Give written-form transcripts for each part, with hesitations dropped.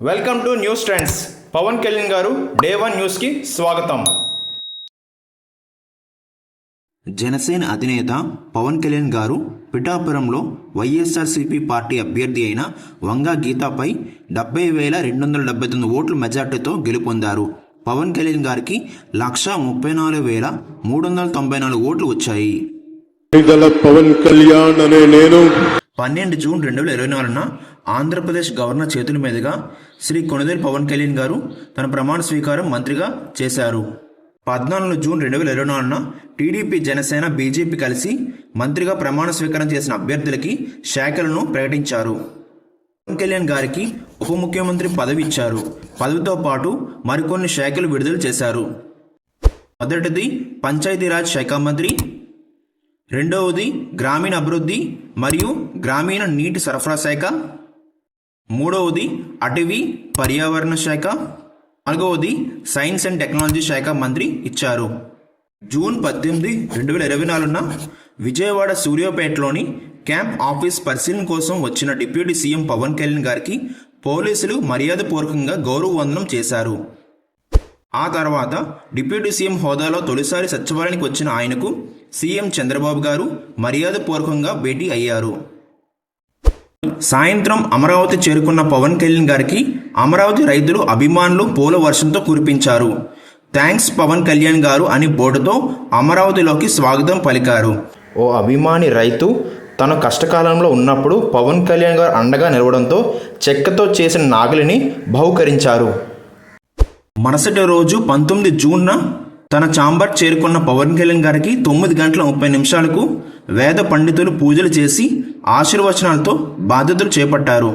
Welcome to News Trends. Pavan Kalyan గారు day 1 న్యూస్కి స్వాగతం. జనసేన అధినేత పవన్ కళ్యాణ్ గారు పిఠాపురంలో వైఎస్ఆర్సీపీ పార్టీ అభ్యర్థి అయిన వంగా గీతాపై 70,279 ఓట్ల మెజార్టీతో గెలుపొందారు. పవన్ కళ్యాణ్ గారికి 134,394 ఓట్లు వచ్చాయి. పవన్ కళ్యాణ్ అనే నేను 12 జూన్ 2024న ఆంధ్రప్రదేశ్ గవర్నర్ చేతుల మీదుగా శ్రీ కొణిదెల పవన్ కళ్యాణ్ గారు తన ప్రమాణ స్వీకారం మంత్రిగా చేశారు. 14 జూన్ 2024న టీడీపీ, జనసేన, బీజేపీ కలిసి మంత్రిగా ప్రమాణ స్వీకారం చేసిన అభ్యర్థులకి శాఖలను ప్రకటించారు. పవన్ కళ్యాణ్ గారికి ఉప ముఖ్యమంత్రి పదవి ఇచ్చారు. పదవితో పాటు మరికొన్ని శాఖలు విడుదల చేశారు. మొదటిది పంచాయతీరాజ్ శాఖ మంత్రి, రెండవది గ్రామీణ అభివృద్ధి మరియు గ్రామీణ నీటి సరఫరా శాఖ, మూడవది అటవీ పర్యావరణ శాఖ, నాలుగవది సైన్స్ అండ్ టెక్నాలజీ శాఖ మంత్రి ఇచ్చారు. జూన్ 18, 2024న విజయవాడ సూర్యాపేటలోని క్యాంప్ ఆఫీస్ పరిశీలన కోసం వచ్చిన డిప్యూటీ సీఎం పవన్ కళ్యాణ్ గారికి పోలీసులు మర్యాదపూర్వకంగా గౌరవ వందనం చేశారు. ఆ తర్వాత డిప్యూటీ సీఎం హోదాలో తొలిసారి సచివాలయానికి వచ్చిన ఆయనకు సీఎం చంద్రబాబు గారు మర్యాదపూర్వకంగా భేటీ అయ్యారు. సాయంత్రం అమరావతి చేరుకున్న పవన్ కళ్యాణ్ గారికి అమరావతి రైతులు, అభిమానులు పూల వర్షంతో కురిపించారు. థ్యాంక్స్ పవన్ కళ్యాణ్ గారు అని బోర్డుతో అమరావతిలోకి స్వాగతం పలికారు. ఓ అభిమాని రైతు తన కష్టకాలంలో ఉన్నప్పుడు పవన్ కళ్యాణ్ గారు అండగా నిలవడంతో చెక్కతో చేసిన నాగలిని బహుకరించారు. మరుసటి రోజు 19 జూన్న తన చాంబర్ చేరుకున్న పవన్ కళ్యాణ్ గారికి 9:30 వేద పండితులు పూజలు చేసి ఆశీర్వచనాలతో బాధ్యతలు చేపట్టారు.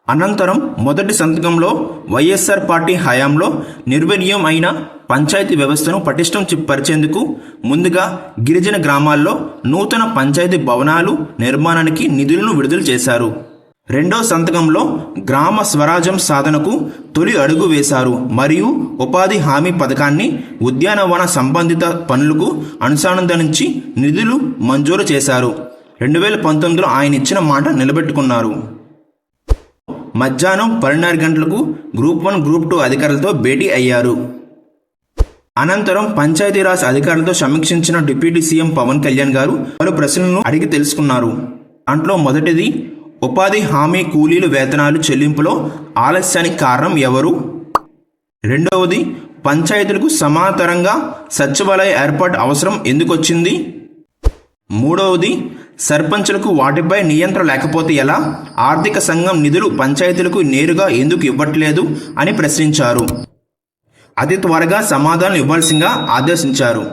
అనంతరం మొదటి సంతకంలో వైఎస్ఆర్ పార్టీ హయాంలో నిర్వీర్యం అయిన పంచాయతీ వ్యవస్థను పటిష్టం పరిచేందుకు ముందుగా గిరిజన గ్రామాల్లో నూతన పంచాయతీ భవనాలు నిర్మాణానికి నిధులను విడుదల చేశారు. రెండో సంతకంలో గ్రామ స్వరాజ్యం సాధనకు తొలి అడుగు వేశారు మరియు ఉపాధి హామీ పథకాన్ని ఉద్యానవన సంబంధిత పనులకు అనుసంధానించి నిధులు మంజూరు చేశారు. 2019లో ఆయన ఇచ్చిన మాట నిలబెట్టుకున్నారు. మధ్యాహ్నం 12:30 గంటలకు గ్రూప్ 1, గ్రూప్ 2 అధికారులతో భేటీ అయ్యారు. అనంతరం పంచాయతీరాజ్ అధికారులతో సమీక్షించిన డిప్యూటీ సీఎం పవన్ కళ్యాణ్ గారు పలు ప్రశ్నలను అడిగి తెలుసుకున్నారు. దాంట్లో మొదటిది, ఉపాధి హామీ కూలీల వేతనాలు చెల్లింపులో ఆలస్యానికి కారణం ఎవరు? రెండవది, పంచాయతీలకు సమాంతరంగా సచివాలయ ఏర్పాటు అవసరం ఎందుకొచ్చింది? మూడవది, సర్పంచులకు వాటిపై నియంత్రణ లేకపోతే ఎలా? ఆర్థిక సంఘం నిధులు పంచాయతీలకు నేరుగా ఎందుకు ఇవ్వట్లేదు అని ప్రశ్నించారు. అతి త్వరగా సమాధానం ఇవ్వాల్సిందిగా ఆదేశించారు.